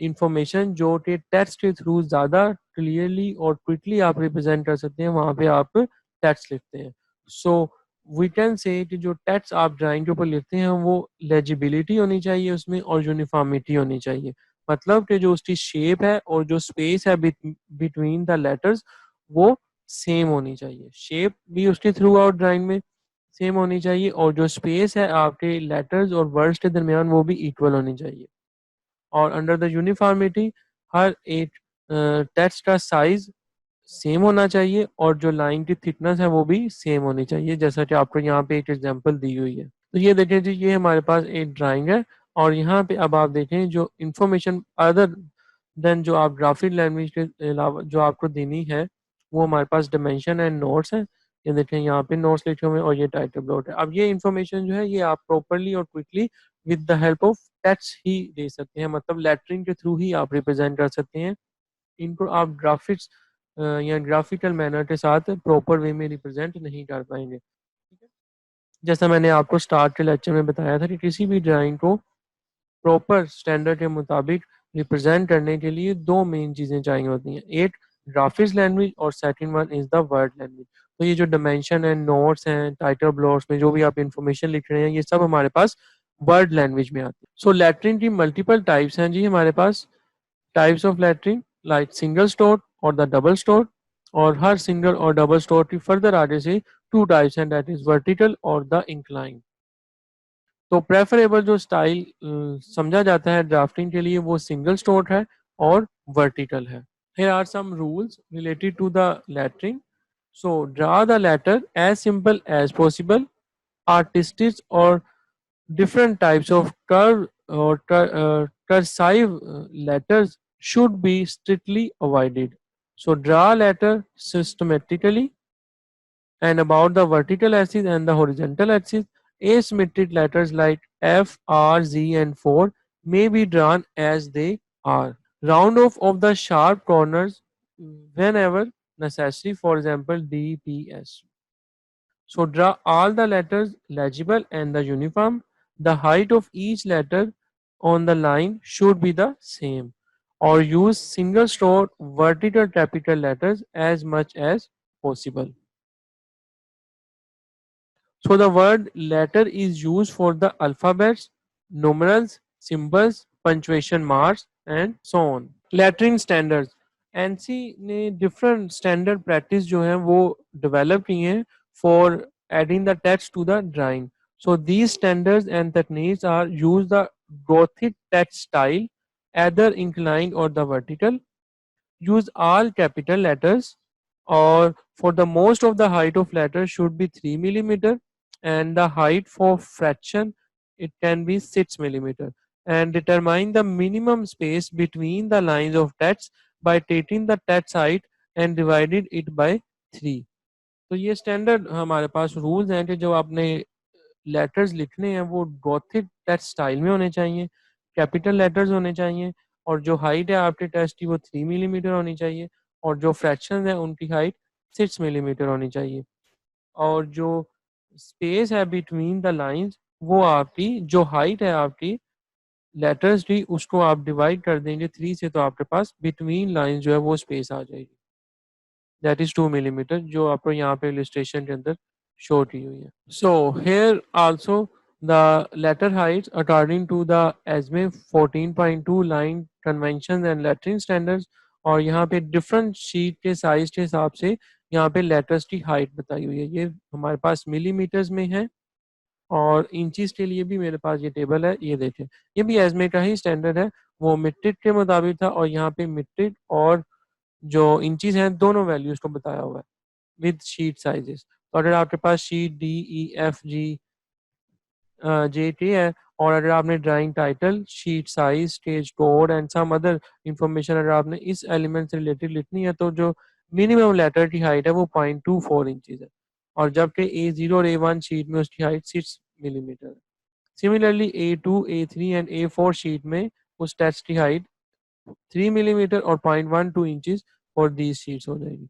इंफॉर्मेशन जो कि टेक्स्ट के थ्रू ज़्यादा क्लियरली और क्विकली आप रिप्रेजेंट कर सकते हैं वहाँ पे आप टेक्स्ट लिखते हैं। सो वी कैन से कि जो टेक्स्ट आप ड्राइंग के ऊपर लिखते हैं वो लेजिबिलिटी होनी चाहिए उसमें और यूनिफॉर्मिटी होनी चाहिए। मतलब कि जो उसकी शेप है और जो स्पेस है बिटवीन द लेटर्स वो सेम होनी चाहिए। शेप भी उसके थ्रू आउट ड्राइंग में सेम होनी चाहिए और जो स्पेस है आपके लेटर्स और वर्ड्स के दरमियान वो भी इक्वल होनी चाहिए। और अंडर द यूनिफॉर्मिटी हर एक टेक्स्ट का साइज सेम होना चाहिए और जो लाइन की थिकनेस है वो भी सेम होनी चाहिए जैसा कि आपको यहाँ पे एक एग्जांपल दी हुई है। तो ये देखें जी, ये हमारे पास एक ड्राइंग है और यहाँ पे अब आप देखें जो इंफॉर्मेशन अदर देन जो आप ग्राफिक लैंग्वेज के अलावा जो आपको देनी है वो हमारे पास डायमेंशन एंड नोट्स है। ये देखें यहाँ पे नोट्स लिखे हुए हैं और ये टाइटल ब्लॉक है। अब ये इन्फॉर्मेशन जो है ये आप प्रॉपरली और quickly with the help of text ही दे सकते हैं, मतलब लेटरिंग के थ्रू ही आप रिप्रेजेंट कर सकते हैं। इनको आप ग्राफिक्स या ग्राफिकल मैनर के साथ प्रॉपर वे में रिप्रेजेंट नहीं कर पाएंगे। ठीक है? जैसा मैंने आपको स्टार्ट के लेक्चर में बताया था कि किसी भी ड्राइंग को प्रॉपर स्टैंडर्ड के मुताबिक रिप्रेजेंट करने के लिए दो मेन चीज़ें चाहिए होती हैं, एक ग्राफिक्स लैंग्वेज और second one is the word language. तो ये जो डायमेंशन एंड नोट्स हैं टाइटल ब्लॉक्स में जो भी आप इंफॉर्मेशन लिख रहे हैं ये सब हमारे पास वर्ड लैंग्वेज में आती है। सो लेटरिंग की मल्टीपल टाइप्स हैं जी हमारे पास। Types of lettering like single stroke और द डबल स्टोर, और हर सिंगल और डबल स्टोर की फर्दर आगे से टू टाइप्स हैं दैट इज वर्टिकल और द इंक्लाइन। तो प्रेफरेबल जो स्टाइल समझा जाता है ड्राफ्टिंग के लिए वो सिंगल स्टोर है और वर्टिकल है। Here are some rules related to the lettering. So draw the letter as simple as possible. Artists or different types of cursive letters should be strictly avoided. So draw letter systematically. And about the vertical axis and the horizontal axis, asymmetric letters like F, R, Z, and 4 may be drawn as they are. Round off of the sharp corners whenever necessary, for example, D, P, S. So draw all the letters legible and the uniform. The height of each letter on the line should be the same. Or use single stroke vertical capital letters as much as possible. So the word letter is used for the alphabets, numerals, symbols, punctuation marks, and so on. Lettering standards ANSI ने different standard practice जो है वो develop की हैं for adding the text to the drawing so these standards and techniques are use the Gothic text style either inclined or the vertical use all capital letters or for the most of the height of letters should be 3 millimeter and the height for fraction it can be 6 millimeter and determine the minimum space between the lines of text by taking the text height and divided it by 3 तो ये standard हमारे पास rules हैं कि जब आपने letters लिखने हैं वो गॉथिक टेक्स्ट स्टाइल में होने चाहिए कैपिटल लेटर्स होने चाहिए और जो हाइट है आपके टेक्स्ट की वो 3 मिलीमीटर होनी चाहिए और जो फ्रैक्शन है उनकी हाइट 6 मिलीमीटर होनी चाहिए और जो स्पेस है बिटवीन द लाइंस वो आपकी जो हाइट है आपकी लेटर्स की उसको आप डिवाइड कर देंगे 3 से तो आपके पास बिटवीन लाइंस जो है वो स्पेस आ जाएगी दैट इज 2 मिलीमीटर जो आपको यहाँ पे इलिस्ट्रेशन के अंदर शो की हुई है So here also the letter heights according to the ESME 14.2 line conventions and lettering standards और यहाँ पे डिफरेंट शीट के साइज के हिसाब से यहाँ पे लेटर्स की हाइट बताई हुई है ये हमारे पास मिलीमीटर्स में है और इंचेस के लिए भी मेरे पास ये टेबल है ये देखें ये भी एजमे का ही स्टैंडर्ड है वो मीट्रिक के मुताबिक था और यहाँ पे मीट्रिक और जो इंचेस हैं दोनों वैल्यूज को बताया हुआ है विद शीट साइजेस तो अगर आपके पास शीट DEFG JT है और अगर आपने drawing title sheet size stage code and some other information अगर आपने इस एलिमेंट से रिलेटेड लिखनी है तो जो मिनिमम लेटर की हाइट है वो 0.24 इंचेस है और जबकि A0 और A1 शीट में उसकी हाइट 6 मिलीमीटर है similarly A2 A3 and A4 sheet में उस टेक्स्ट की हाइट 3 मिलीमीटर और 0.12 इंचेस और दीज शीट्स हो जाएगी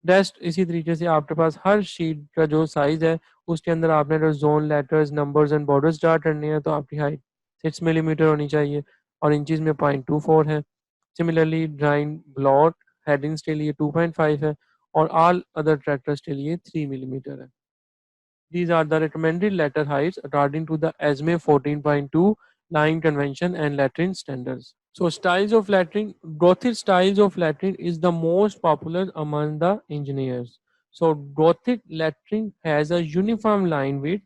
डेस्ट इसी तरीके से आपके पास हर शीट का जो साइज है उसके अंदर आपने अगर zone letters numbers and borders start करने हैं तो आपकी हाइट 6 मिलीमीटर होनी चाहिए और इंचेस में 0.24 है सिमिलरली ड्राइंग ब्लॉट हेडिंग्स के लिए 2.5 है और ऑल अदर ट्रैक्टर्स के लिए 3 मिलीमीटर है These are the recommended letter heights according to the ESME 14.2 line convention and lettering standards. So styles of lettering, Gothic styles of lettering is the most popular among the engineers. So Gothic lettering has a uniform line width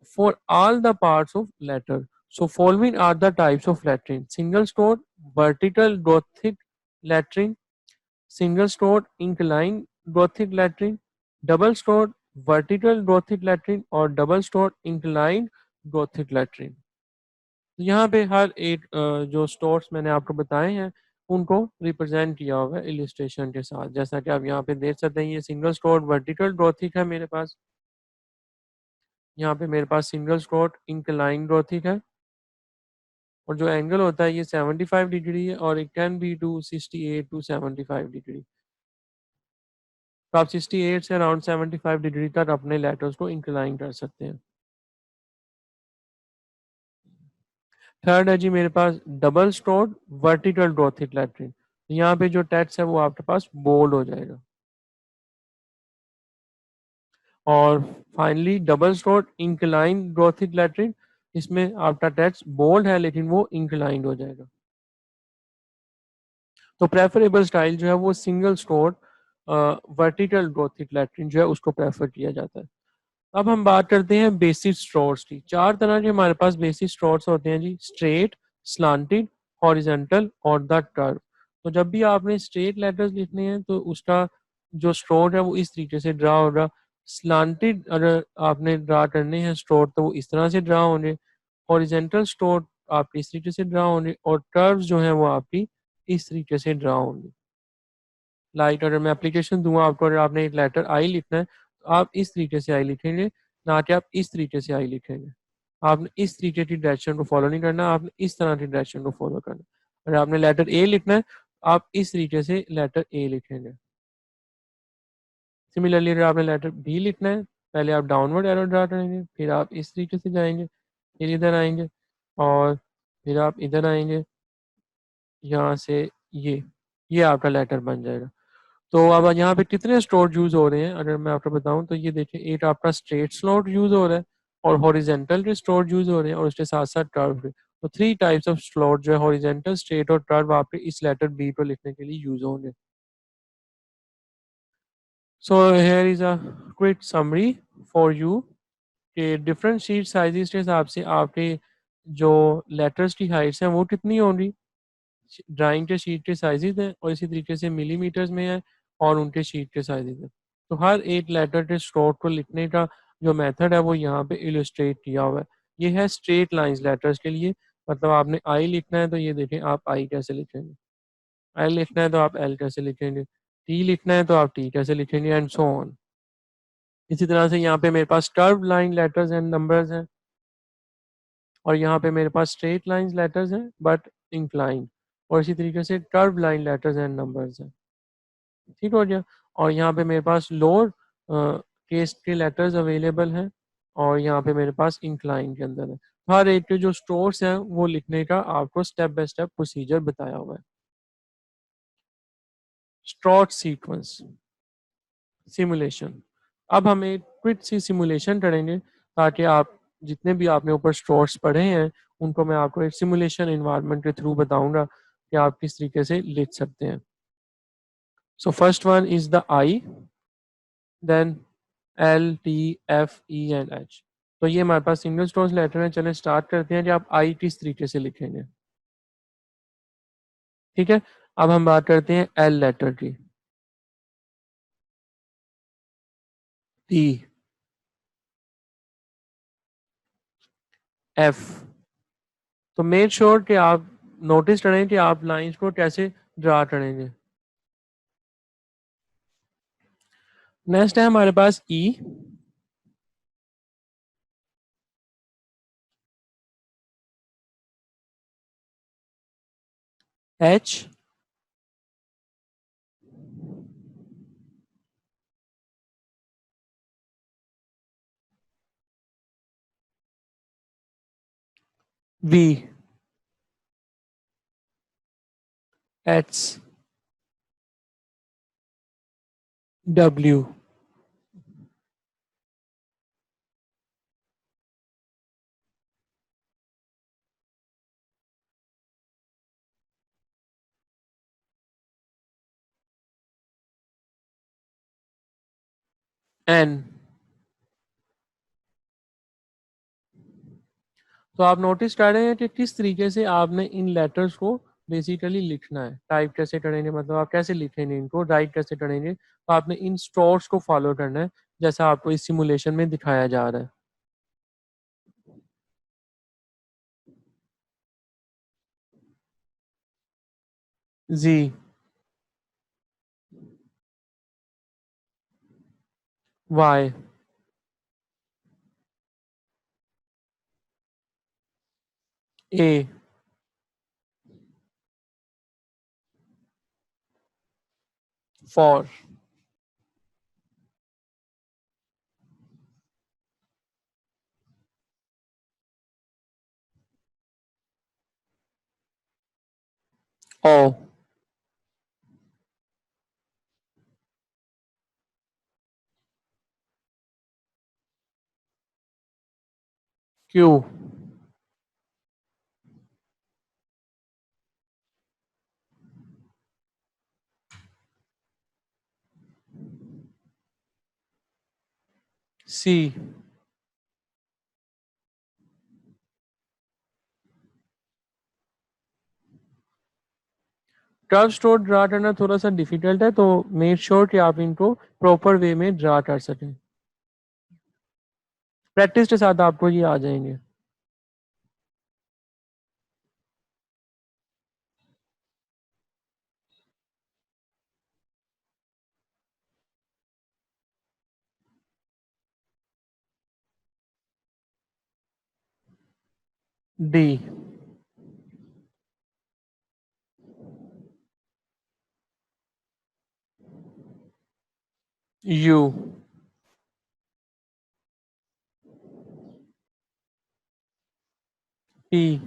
for all the parts of letter. So following are the types of lettering. Single stroke, vertical Gothic lettering, single stroke inclined Gothic lettering, double stroke vertical Gothic lettering और double stroke inclined Gothic lettering. यहाँ पे हर एक जो stores मैंने आपको बताए हैं उनको रिप्रेजेंट किया हुआ है इलिस्ट्रेशन के साथ जैसा कि आप यहाँ पे देख सकते हैं ये सिंगल स्टोर वर्टिकल गॉथिक है मेरे पास यहाँ पे मेरे पास सिंगल स्टोर इंक्लाइन गॉथिक है और जो एंगल होता है ये 75 डिग्री है और it can be to 68 to 75 degree तो आप 68 से अराउंड 75 डिग्री तक अपने लेटर्स को इंक्लाइन कर सकते हैं थर्ड है जी मेरे पास double stroked vertical gothic lettering यहाँ पे जो टेक्स्ट है वो आपके पास बोल्ड हो जाएगा और finally double stored incline Gothic latrine इसमें आपका टेक्स्ट बोल्ड है लेकिन वो इंक्लाइंड हो जाएगा तो प्रेफरेबल स्टाइल जो है वो single stored vertical gothic latrine जो है उसको प्रेफर किया जाता है अब हम बात करते हैं बेसिक स्ट्रोक्स की चार तरह के हमारे पास बेसिक स्ट्रोक्स होते हैं जी स्ट्रेट स्लांटेड हॉरिजॉन्टल और द कर्व तो जब भी आपने स्ट्रेट लेटर्स लिखने हैं तो उसका जो स्ट्रोक है वो इस तरीके से ड्रा होगा स्लांटेड अगर आपने ड्रा करने हैं स्ट्रोक तो वो इस तरह से ड्रा होंगे हॉरिजॉन्टल स्ट्रोक आपकी इस तरीके से ड्रा होंगे और कर्व जो है वो आपकी इस तरीके से ड्रा होंगे लाइक अगर मैं एप्लीकेशन दूंगा आपको अगर आपने एक लेटर आई लिखना है तो आप इस तरीके से आई लिखेंगे ना कि आप इस तरीके से आई लिखेंगे आपने इस तरीके की डायरेक्शन को फॉलो नहीं करना आपने इस तरह की डायरेक्शन को फॉलो करना अगर आपने लेटर ए लिखना है तो आप इस तरीके से लेटर ए लिखेंगे सिमिलरली अगर आपने लेटर बी लिखना है पहले आप डाउनवर्ड एरो ड्रा करेंगे फिर आप इस तरीके से जाएंगे फिर इधर आएंगे और फिर आप इधर आएंगे यहाँ से ये आपका लेटर बन जाएगा तो अब यहाँ पे कितने स्लॉट यूज हो रहे हैं अगर मैं आपको बताऊं तो ये देखिए, एक आपका स्ट्रेट स्लॉट यूज हो रहा है और हॉरिजेंटल के स्लॉट यूज हो रहे हैं और उसके साथ साथ कर्व के। तो 3 टाइप्स ऑफ स्लॉट जो है हॉरिजेंटल, स्ट्रेट और कर्व आपके इस लेटर बी को लिखने के लिए यूज होंगे। So here is a quick summary for you कि डिफरेंट शीट साइजेस के हिसाब से आपके जो लेटर्स की हाइट्स हैं वो कितनी होंगी। ड्राइंग के शीट के साइजेस हैं और इसी तरीके से मिलीमीटर्स में है और उनके शीट के साइजेस हैं। तो हर एक लेटर के स्ट्रोक को लिखने का जो मेथड है वो यहाँ पे इलस्ट्रेट किया हुआ है। ये है स्ट्रेट लाइंस लेटर्स के लिए, मतलब आपने आई लिखना है तो ये देखें आप आई कैसे लिखेंगे, एल लिखना है तो आप एल कैसे लिखेंगे, टी लिखना है तो आप टी कैसे लिखेंगे एंड सो ऑन। इसी तरह से यहाँ पे मेरे पास curve line letters and numbers हैं और यहाँ पे मेरे पास स्ट्रेट लाइंस लेटर्स हैं बट इंक्लाइन, और इसी तरीके से curve line letters and numbers हैं। ठीक हो गया। और यहाँ पे मेरे पास लोअर केस के लेटर्स अवेलेबल हैं और यहाँ पे मेरे पास इंक्लाइन के अंदर है। हर एक के जो स्ट्रोक्स हैं वो लिखने का आपको स्टेप बाय स्टेप प्रोसीजर बताया हुआ है। Stroke sequence simulation. अब हम एक क्विक सी सिमुलेशन करेंगे ताकि आप जितने भी आपने ऊपर स्ट्रोक्स पढ़े हैं उनको मैं आपको एक सिमुलेशन इन्वायरमेंट के थ्रू बताऊंगा कि आप किस तरीके से लिख सकते हैं। So first one is the I, then L T F E and H. तो ये हमारे पास सिंगल स्टोन लेटर है। चले स्टार्ट करते हैं कि आप आई किस तरीके से लिखेंगे। ठीक है, अब हम बात करते हैं एल लेटर की। T, F. तो मेक श्योर कि आप नोटिस करें कि आप लाइंस को कैसे ड्रा करेंगे। नेक्स्ट है हमारे पास E, H, V, H, W, N. तो आप नोटिस कर रहे हैं कि किस तरीके से आपने इन लेटर्स को बेसिकली लिखना है। टाइप कैसे करेंगे, मतलब आप कैसे लिखेंगे इनको, राइट कैसे करेंगे, तो आपने इन स्ट्रोक्स को फॉलो करना है जैसा आपको इस सिमुलेशन में दिखाया जा रहा है। G, Y, A, four, O, Q, C. Curve stroke draw करना थोड़ा सा डिफिकल्ट है तो मेक श्योर कि आप इनको प्रॉपर वे में ड्रा कर सकें। प्रैक्टिस के साथ आपको ये आ जाएंगे। D, you, P,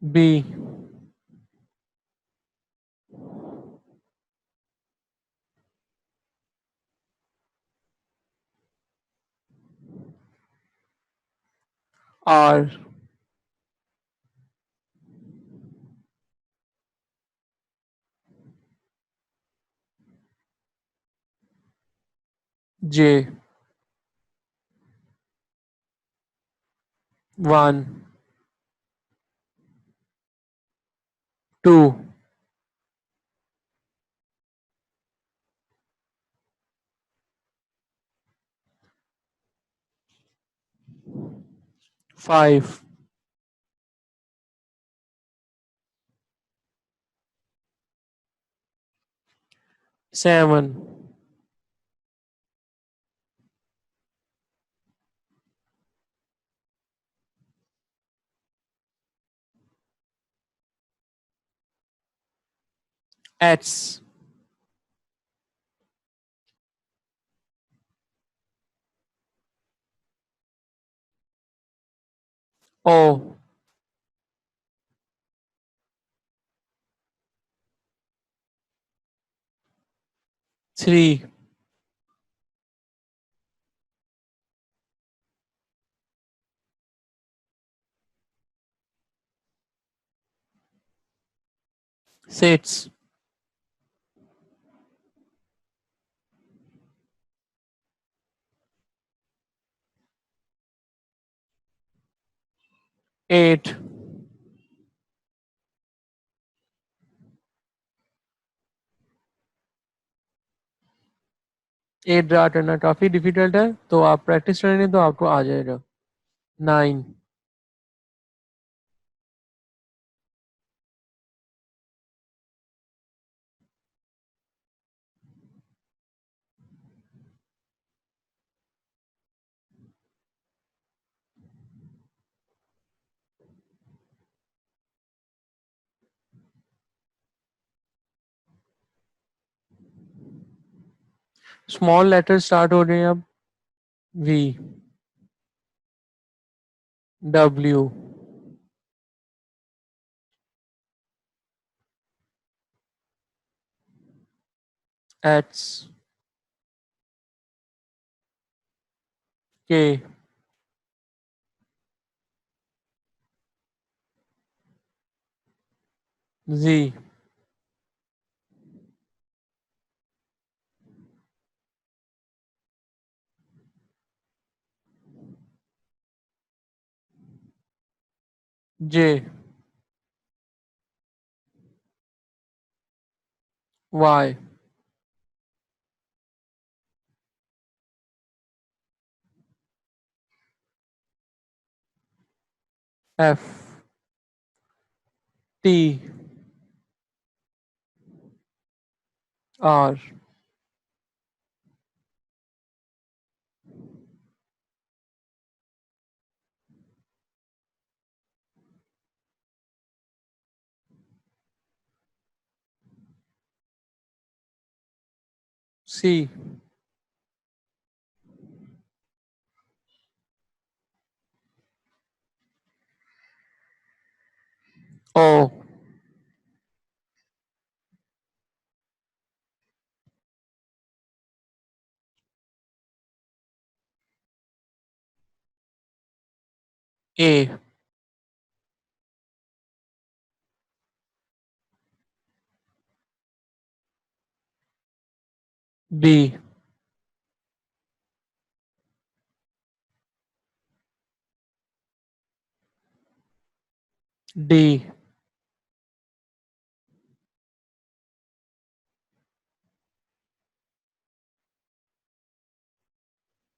B. R. J. 1. 2. 5. 7. X. O. 3. 6. 8. 8 draw करना काफी डिफिकल्ट है, तो आप प्रैक्टिस करेंगे तो आपको आ जाएगा। 9. स्मॉल लेटर स्टार्ट हो रहे हैं अब। V. W. X. K. Z. J. Y. F. T. R. C. O. A. B. D.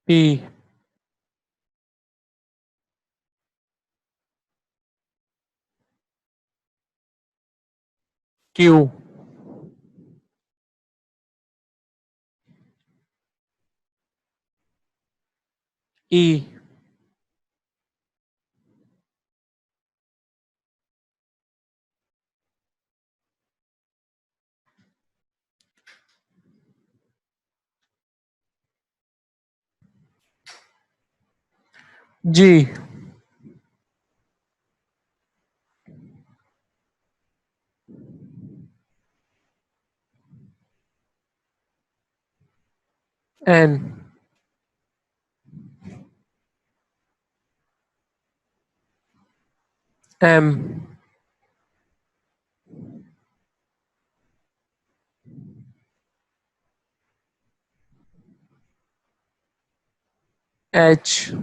P. Q. E. G. N, M, H,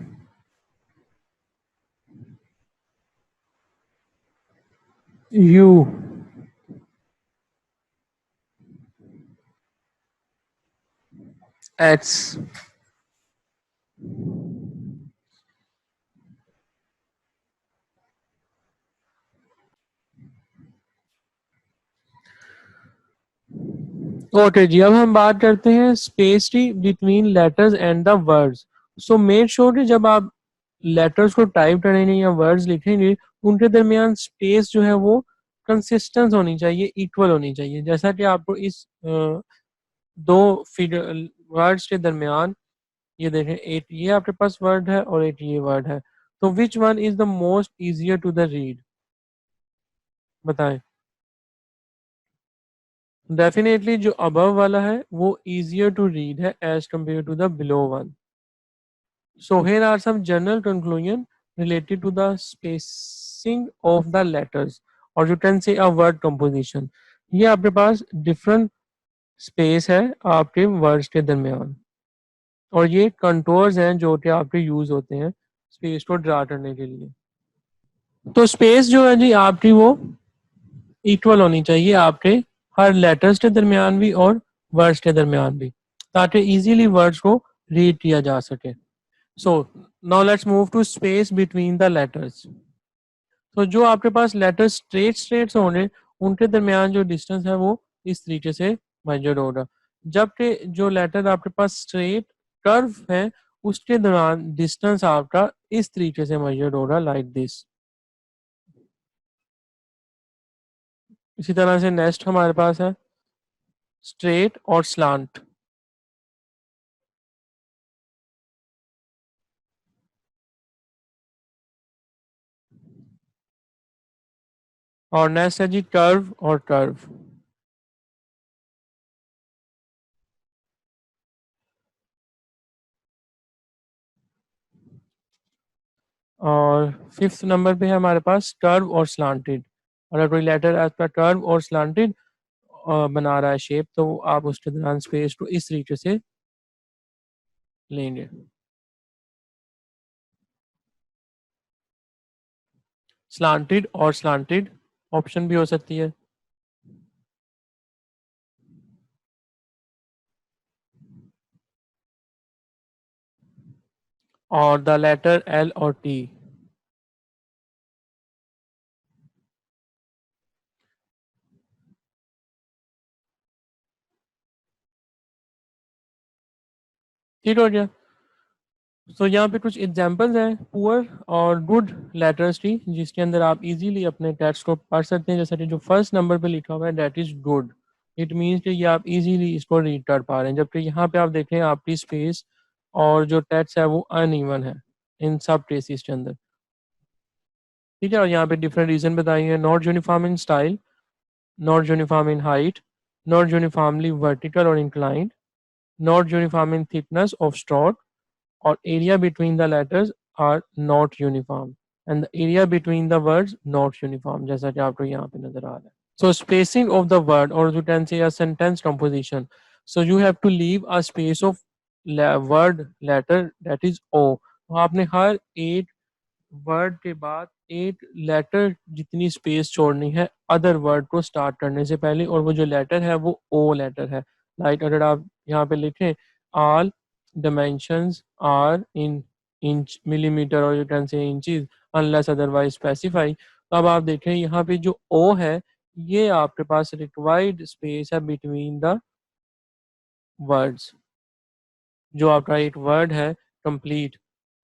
U, X. Okay जी, अब हम बात करते हैं स्पेस की between letters and the words. So make sure कि जब आप लेटर्स को टाइप करेंगे या वर्ड्स लिखेंगे, उनके दरमियान स्पेस जो है वो कंसिस्टेंट होनी चाहिए, इक्वल होनी चाहिए। जैसा कि आपको इस दो फिगर वर्ड्स के दरमियान ये देखें, एक ये आपके पास वर्ड है और एक ये वर्ड है, तो which one is the most easier to the read, बताएं। डेफिनेटली जो अबव वाला है वो easier to read है as compared to the below one. So here are some general conclusion related to the spacing of the letters, or you can say a word composition. ये आपके पास different space है आपके words के दरमियान, और ये contours हैं जो कि आपके यूज होते हैं स्पेस को ड्रा करने के लिए। तो स्पेस जो है जी आपकी वो इक्वल होनी चाहिए आपके हर लेटर्स के दरमियान भी और वर्ड्स के दरमियान भी, ताकि इजीली वर्ड्स को रीड किया जा सके। So now let's move to space between the letters. तो जो आपके पास लेटर्स स्ट्रेट स्ट्रेट होंगे, उनके दरमियान जो डिस्टेंस है वो इस तरीके से मेजर होगा, जबकि जो लेटर आपके पास स्ट्रेट कर्व है उसके दौरान डिस्टेंस आपका इस तरीके से मेजर होगा, लाइक दिस। इसी तरह से नेक्स्ट हमारे पास है स्ट्रेट और स्लांट, और नेक्स्ट है जी कर्व और कर्व। और फिफ्थ नंबर पे है हमारे पास कर्व और स्लांटेड। अगर कोई लेटर आपका कर्व और स्लांटेड बना रहा है शेप, तो आप उसके दौरान स्पेस को इस तरीके से लेंगे। स्लांटेड और स्लांटेड ऑप्शन भी हो सकती है। और द लेटर एल और टी। ठीक हो गया। तो यहाँ पे कुछ एग्जांपल्स हैं पुअर और गुड लेटर्स की, जिसके अंदर आप इजीली अपने टेक्स्ट को पढ़ सकते हैं। जैसा कि जो फर्स्ट नंबर पे लिखा हुआ है that is good, it means कि ये आप इजीली इसको रीड कर पा रहे हैं। जबकि यहाँ पे आप देखें आपकी स्पेस और जो टेक्स्ट है वो अनइवन है इन सब केसेस के अंदर। ठीक है, और यहाँ पे डिफरेंट रीजन बताए हैं। Not uniform in style, not uniform in height, not uniformly vertical or inclined, not uniform in thickness of stroke, or area between the letters are not uniform, and the area between the words not uniform, जैसा कि आपको यहाँ पे नजर आ रहा है। So spacing of the word, or you can say a sentence composition, so you have to leave a space of word letter that is O। तो आपने हर एक वर्ड के बाद एक लेटर जितनी स्पेस छोड़नी है अदर वर्ड को स्टार्ट करने से पहले, और वो जो लेटर है वो ओ लेटर है। लाइक अगर आप यहाँ पे लिखें all dimensions are in inch millimeter और you can say inches unless otherwise specify, तो अब आप देखें यहाँ पे जो O है ये आपके पास रिक्वायर्ड स्पेस है बिटवीन द वर्ड्स। जो आपका एक वर्ड है कंप्लीट,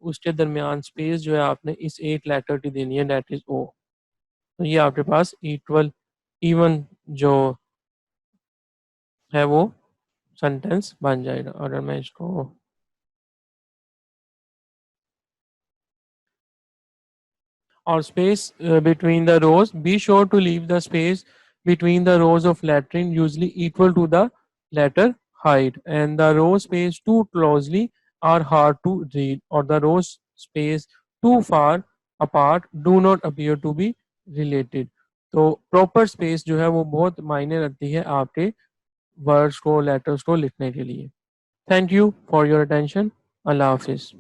उसके दरमियान स्पेस जो है आपने इस एक लेटर की देनी है, दैट इज O। तो ये आपके पास इक्वल इवन जो है वो सेंटेंस बन जाएगा। अगर मैं इसको or space between the rows, be sure to leave the space between the rows of lettering usually equal to the letter hide, and the row space too closely are hard to read, or the row space too far apart do not appear to be related. तो proper space जो है वो बहुत मायने रखती है आपके words को लेटर्स को लिखने के लिए. Thank you for your attention. अल्लाह हाफिज़.